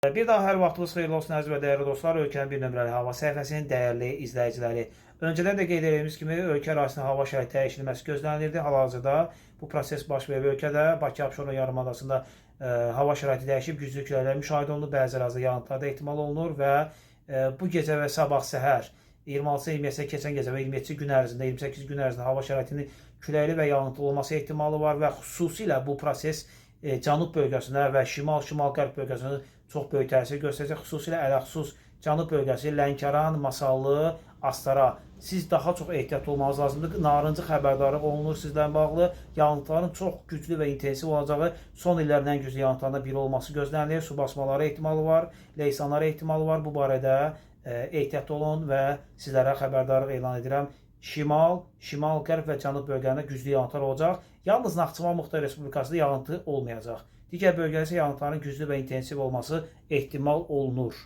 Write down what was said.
Bir daha hər vaxtınız xeyirli olsun əziz və dəyərli dostlar. Ölkənin bir nömrəli hava səhifəsinin dəyərli izləyiciləri. Öncədən də qeyd etdiyimiz kimi ölkə ərazisində hava şəraiti dəyişilməsi gözlənilirdi. Hal-hazırda bu proses baş verir. Ölkədə Bakı-Abşeron yarımadasında hava şəraiti dəyişib, güclü küləklər müşahidə olunur. Bəzi ərazidə yağıntılar da ehtimal olunur və bu gecə və sabah səhər 26-27 keçən gecə və 27 gün ərzində, 28 gün ərzində hava şəraitinin küləkli və yağıntılı olması ehtimalı var və xüsusilə bu proses cənub bölgəsində və şimal-qərb bölgəsində çox böyük təsir göstərəcək. Xüsusilə ələxüsus cənub bölgəsi, Lənkəran, Masallı, Astara. Siz daha çox ehtiyatlı olmanız lazımdır. Narıncı xəbərdarlıq olunur sizlə bağlı. Yağıntıların çox güclü və intensiv olacağı, son illərin ən güclü yağıntılarından biri olması gözlənilir. Su basmaları ehtimalı var, leysanlara ehtimalı var. Bu barədə ehtiyatlı olun və sizlərə xəbərdarlıq elan edirəm. Şimal-qərb və cənub bölgələrində güclü yağıntılar olacaq. Yalnız Naxçıvan Muxtar Respublikasında yağıntı olmayacaq. Digər bölgələrdə isə yağıntıların güclü və intensiv olması ehtimal olunur.